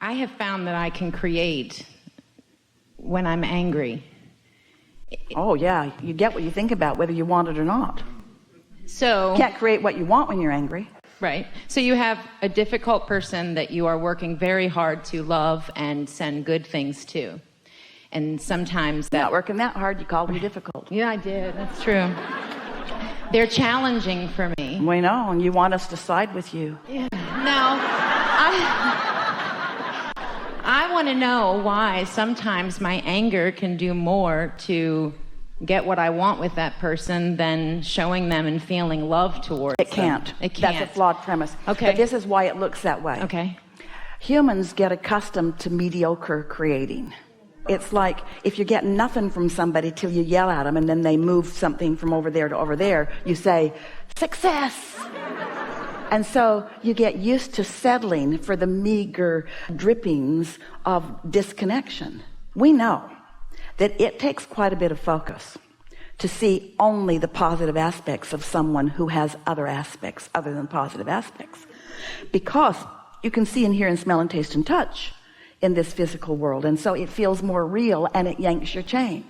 I have found that I can create when I'm angry. Oh, yeah. You get what you think about, whether you want it or not. So you can't create what you want when you're angry. Right. So you have a difficult person that you are working very hard to love and send good things to. And sometimes that... Not working that hard, you called them difficult. Yeah, I did. That's true. They're challenging for me. We know, and you want us to side with you. Yeah. Now, I want to know why sometimes my anger can do more to get what I want with that person than showing them and feeling love towards them. It can't. That's a flawed premise. Okay. But this is why it looks that way. Okay. Humans get accustomed to mediocre creating. It's like if you're getting nothing from somebody till you yell at them and then they move something from over there to over there, you say, success! And so you get used to settling for the meager drippings of disconnection. We know that it takes quite a bit of focus to see only the positive aspects of someone who has other aspects other than positive aspects. Because you can see and hear and smell and taste and touch in this physical world, and so it feels more real and it yanks your chain.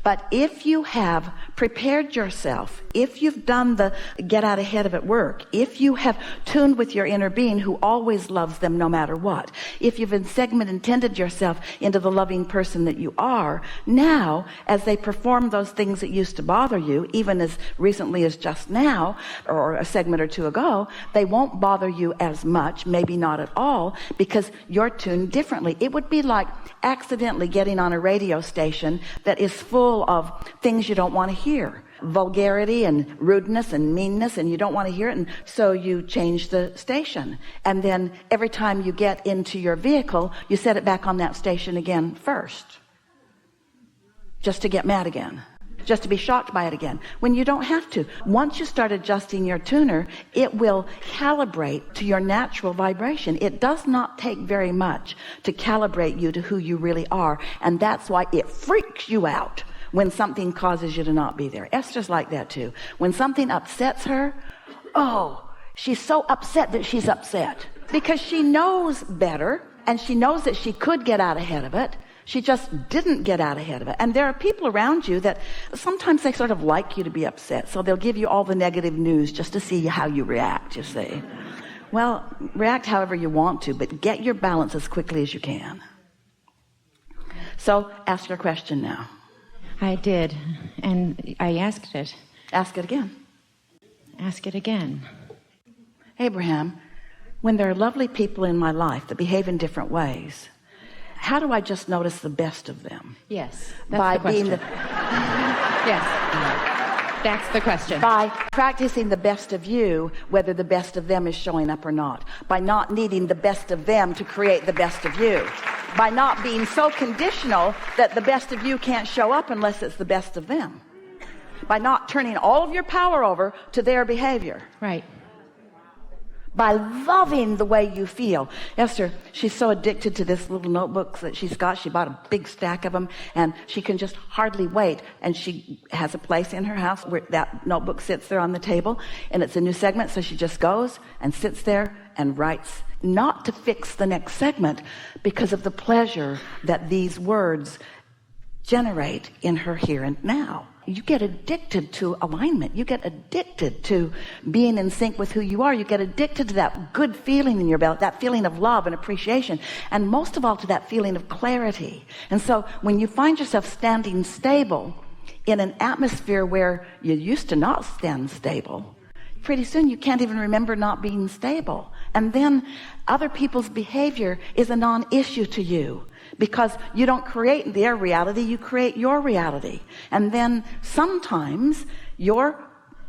But if you have prepared yourself, if you've done the get out ahead of it work, if you have tuned with your inner being who always loves them no matter what, if you've intended yourself into the loving person that you are, now as they perform those things that used to bother you, even as recently as just now or a segment or two ago, they won't bother you as much, maybe not at all, because you're tuned differently. It would be like accidentally getting on a radio station that is full of things you don't want to hear, vulgarity and rudeness and meanness, and you don't want to hear it, and so you change the station, and then every time you get into your vehicle you set it back on that station again first, just to get mad again, just to be shocked by it again, when you don't have to. Once you start adjusting your tuner, it will calibrate to your natural vibration. It does not take very much to calibrate you to who you really are, and that's why it freaks you out when something causes you to not be there. Esther's like that too. When something upsets her, oh, she's so upset that she's upset because she knows better, and she knows that she could get out ahead of it. She just didn't get out ahead of it. And there are people around you that sometimes they sort of like you to be upset, so they'll give you all the negative news just to see how you react, you see. Well, react however you want to, but get your balance as quickly as you can. So ask your question now. I did, and I asked it. Ask it again. Ask it again. Abraham, when there are lovely people in my life that behave in different ways, how do I just notice the best of them? Yes, that's the question. Yes, that's the question. By practicing the best of you, whether the best of them is showing up or not. By not needing the best of them to create the best of you. By not being so conditional that the best of you can't show up unless it's the best of them. By not turning all of your power over to their behavior. Right. By loving the way you feel. Esther, she's so addicted to this little notebooks that she's got. She bought a big stack of them, and she can just hardly wait. And she has a place in her house where that notebook sits there on the table, and it's a new segment, so she just goes and sits there and writes, not to fix the next segment, because of the pleasure that these words generate in her here and now. You get addicted to alignment. You get addicted to being in sync with who you are. You get addicted to that good feeling in your belly, that feeling of love and appreciation, and most of all to that feeling of clarity. And so when you find yourself standing stable in an atmosphere where you used to not stand stable, pretty soon you can't even remember not being stable. And then other people's behavior is a non-issue to you, because you don't create their reality, you create your reality. And then sometimes your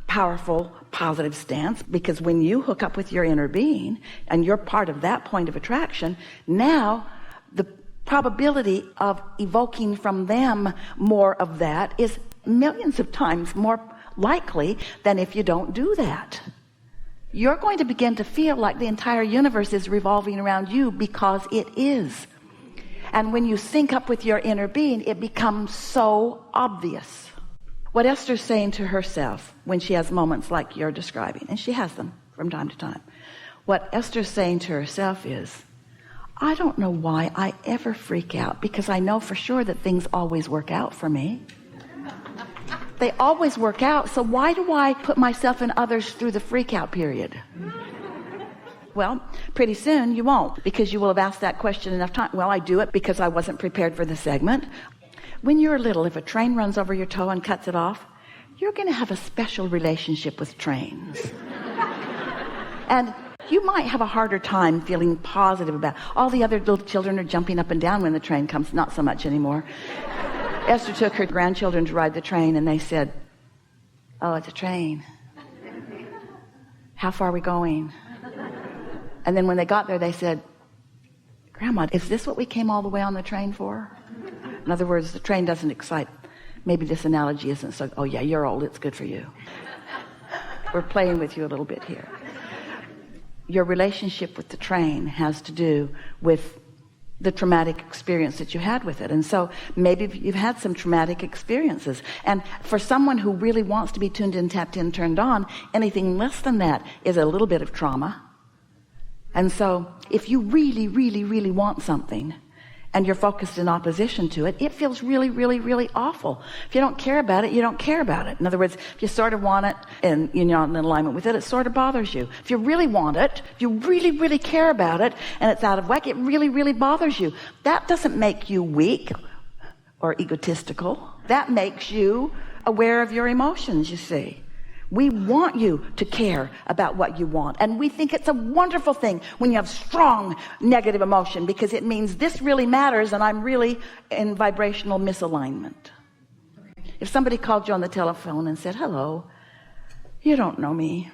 powerful positive stance, because when you hook up with your inner being and you're part of that point of attraction, now the probability of evoking from them more of that is millions of times more likely than if you don't do that. You're going to begin to feel like the entire universe is revolving around you, because it is. And when you sync up with your inner being, it becomes so obvious. What Esther's saying to herself when she has moments like you're describing, and she has them from time to time, what Esther's saying to herself is, I don't know why I ever freak out, because I know for sure that things always work out for me. They always work out, so why do I put myself and others through the freak out period? Well, pretty soon you won't, because you will have asked that question enough time. Well, I do it because I wasn't prepared for the segment. When you're little, if a train runs over your toe and cuts it off, you're going to have a special relationship with trains. And you might have a harder time feeling positive about all the other little children are jumping up and down when the train comes. Not so much anymore. Esther took her grandchildren to ride the train, and they said, "Oh, it's a train. How far are we going?" And then when they got there, they said, "Grandma, is this what we came all the way on the train for?" In other words, the train doesn't excite. Maybe this analogy isn't so, oh yeah, you're old, it's good for you. We're playing with you a little bit here. Your relationship with the train has to do with the traumatic experience that you had with it. And so maybe you've had some traumatic experiences. And for someone who really wants to be tuned in, tapped in, turned on, anything less than that is a little bit of trauma. And so if you really, really, really want something and you're focused in opposition to it, it feels really, really, really awful. If you don't care about it, you don't care about it. In other words, if you sort of want it and you're not in alignment with it, it sort of bothers you. If you really want it, if you really, really care about it, and it's out of whack, it really, really bothers you. That doesn't make you weak or egotistical. That makes you aware of your emotions, you see. We want you to care about what you want. And we think it's a wonderful thing when you have strong negative emotion, because it means this really matters and I'm really in vibrational misalignment. If somebody called you on the telephone and said, "Hello, you don't know me.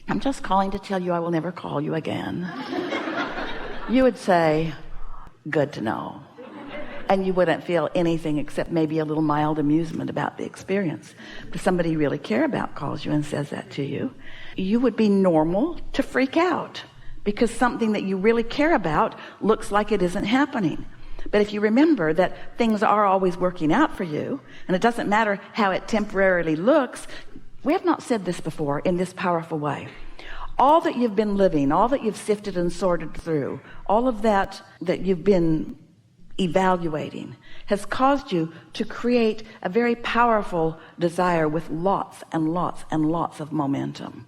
I'm just calling to tell you I will never call you again," you would say, "Good to know." And you wouldn't feel anything except maybe a little mild amusement about the experience. But somebody you really care about calls you and says that to you, you would be normal to freak out, because something that you really care about looks like it isn't happening. But if you remember that things are always working out for you, and it doesn't matter how it temporarily looks, we have not said this before in this powerful way. All that you've been living, all that you've sifted and sorted through, all of that you've been evaluating has caused you to create a very powerful desire with lots and lots and lots of momentum.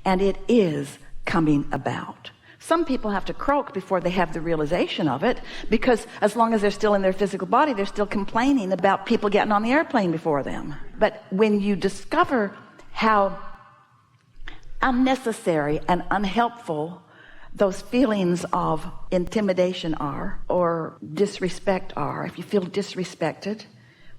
And it is coming about. Some people have to croak before they have the realization of it, because as long as they're still in their physical body, they're still complaining about people getting on the airplane before them. But when you discover how unnecessary and unhelpful those feelings of intimidation are, or disrespect are, if you feel disrespected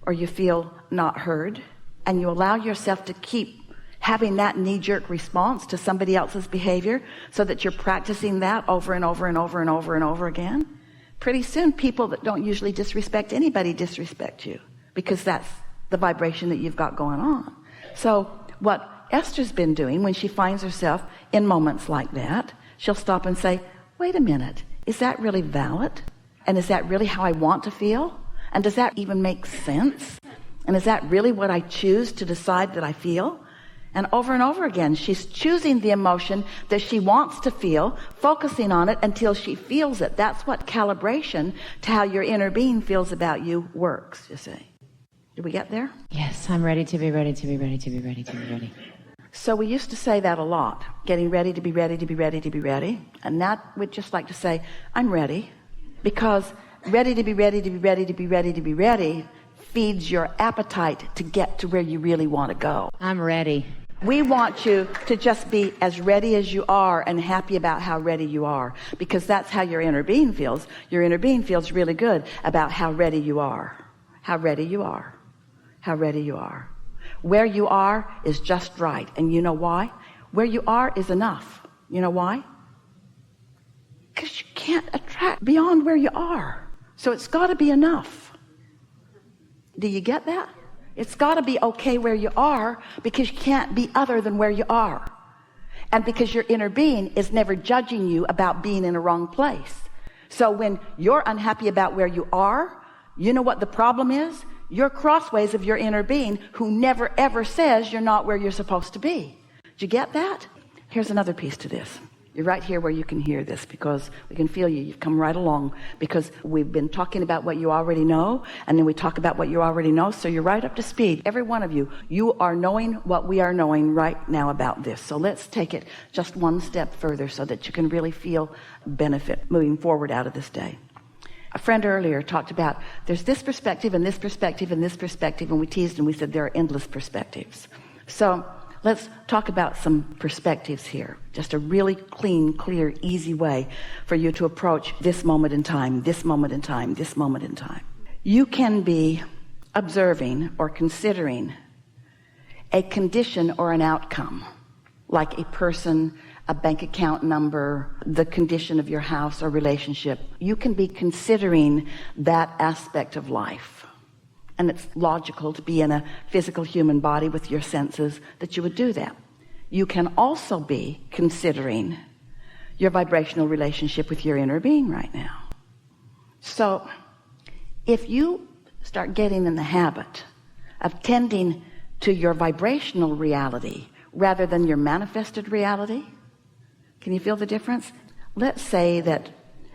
or you feel not heard, and you allow yourself to keep having that knee-jerk response to somebody else's behavior, so that you're practicing that over and over and over and over and over again, pretty soon people that don't usually disrespect anybody disrespect you, because that's the vibration that you've got going on. So what Esther's been doing when she finds herself in moments like that, she'll stop and say, "Wait a minute, is that really valid? And is that really how I want to feel? And does that even make sense? And is that really what I choose to decide that I feel?" And over again, she's choosing the emotion that she wants to feel, focusing on it until she feels it. That's what calibration to how your inner being feels about you works, you see. Did we get there? Yes, I'm ready to be ready to be ready to be ready to be ready. So we used to say that a lot, getting ready to be ready to be ready to be ready. And now we'd just like to say, "I'm ready," because ready to be ready to be ready to be ready to be ready feeds your appetite to get to where you really want to go. I'm ready. We want you to just be as ready as you are and happy about how ready you are, because that's how your inner being feels. Your inner being feels really good about how ready you are. How ready you are. How ready you are. Where you are is just right. And you know why? Where you are is enough. You know why? Because you can't attract beyond where you are. So it's got to be enough. Do you get that? It's got to be okay where you are, because you can't be other than where you are. And because your inner being is never judging you about being in a wrong place. So when you're unhappy about where you are, you know what the problem is? You're crossways of your inner being, who never ever says you're not where you're supposed to be. Did you get that? Here's another piece to this. You're right here where you can hear this, because we can feel you. You've come right along, because we've been talking about what you already know, and then we talk about what you already know, so you're right up to speed. Every one of you, you are knowing what we are knowing right now about this. So let's take it just one step further so that you can really feel benefit moving forward out of this day. A friend earlier talked about there's this perspective and this perspective and this perspective, and we teased and we said there are endless perspectives. So let's talk about some perspectives here. Just a really clean, clear, easy way for you to approach this moment in time, this moment in time, this moment in time. You can be observing or considering a condition or an outcome, like a person, a bank account number, the condition of your house or relationship. You can be considering that aspect of life. And it's logical to be in a physical human body with your senses that you would do that. You can also be considering your vibrational relationship with your inner being right now. So if you start getting in the habit of tending to your vibrational reality rather than your manifested reality, can you feel the difference? Let's say that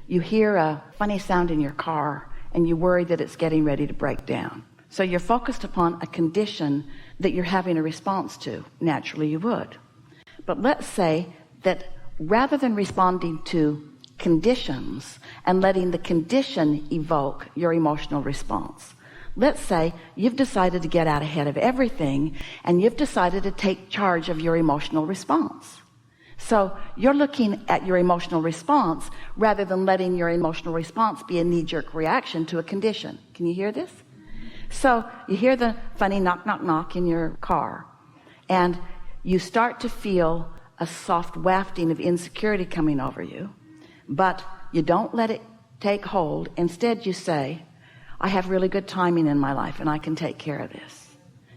you hear a funny sound in your car and you worry that it's getting ready to break down. So you're focused upon a condition that you're having a response to. Naturally you would. But let's say that rather than responding to conditions and letting the condition evoke your emotional response, let's say you've decided to get out ahead of everything and you've decided to take charge of your emotional response. So you're looking at your emotional response rather than letting your emotional response be a knee-jerk reaction to a condition. Can you hear this? So you hear the funny knock, knock, knock in your car, and you start to feel a soft wafting of insecurity coming over you, but you don't let it take hold. Instead, you say, I have really good timing in my life and I can take care of this.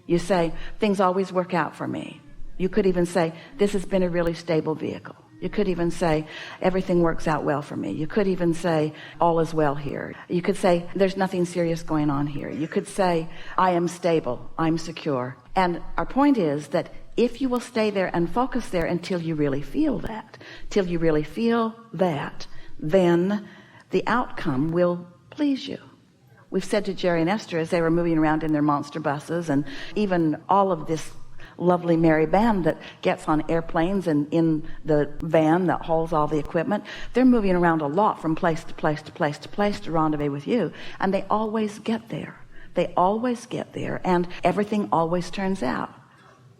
You say, things always work out for me. You could even say, this has been a really stable vehicle. You could even say, everything works out well for me. You could even say, all is well here. You could say, there's nothing serious going on here. You could say, I am stable, I'm secure. And our point is that if you will stay there and focus there until you really feel that, then the outcome will please you. We've said to Jerry and Esther as they were moving around in their monster buses, and even all of this lovely merry band that gets on airplanes and in the van that holds all the equipment, they're moving around a lot from place to place to place to place to rendezvous with you, and they always get there. And everything always turns out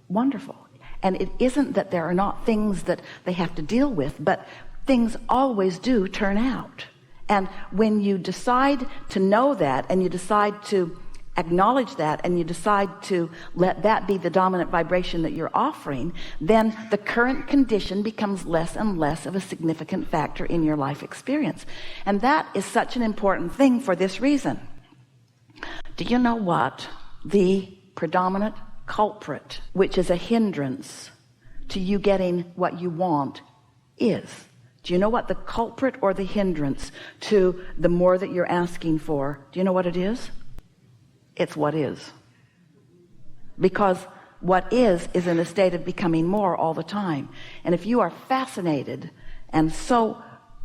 wonderful. And it isn't that there are not things that they have to deal with, but things always do turn out. And when you decide to know that, and you decide to acknowledge that, and you decide to let that be the dominant vibration that you're offering, then the current condition becomes less and less of a significant factor in your life experience. And that is such an important thing for this reason. Do you know what the predominant culprit, which is a hindrance to you getting what you want, is? Do you know what the culprit or the hindrance to the more that you're asking for? Do you know what it is? It's what is. Because what is in a state of becoming more all the time. And if you are fascinated and so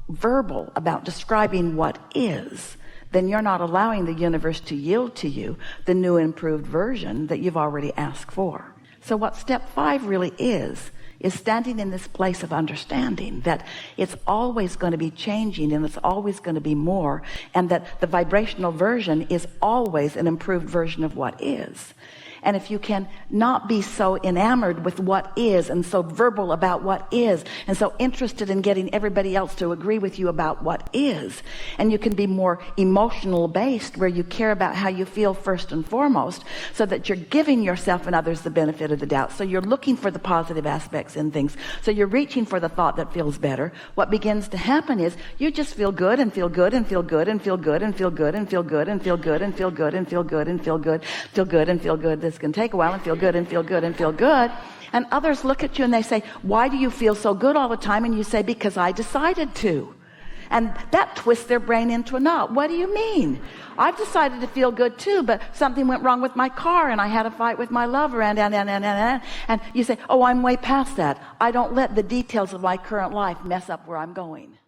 verbal about describing what is, then you're not allowing the universe to yield to you the new improved version that you've already asked for. So what step 5 really is standing in this place of understanding that it's always going to be changing and it's always going to be more, and that the vibrational version is always an improved version of what is. And if you can not be so enamored with what is and so verbal about what is and so interested in getting everybody else to agree with you about what is, and you can be more emotional based where you care about how you feel first and foremost, so that you're giving yourself and others the benefit of the doubt. So you're looking for the positive aspects in things. So you're reaching for the thought that feels better. What begins to happen is you just feel good and feel good and feel good and feel good and feel good and feel good and feel good and feel good and feel good and feel good, feel good and feel good. This can take a while and feel good and feel good and feel good. And others look at you and they say, why do you feel so good all the time? And you say, because I decided to. And that twists their brain into a knot. What do you mean? I've decided to feel good too, but something went wrong with my car and I had a fight with my lover and you say, oh, I'm way past that. I don't let the details of my current life mess up where I'm going.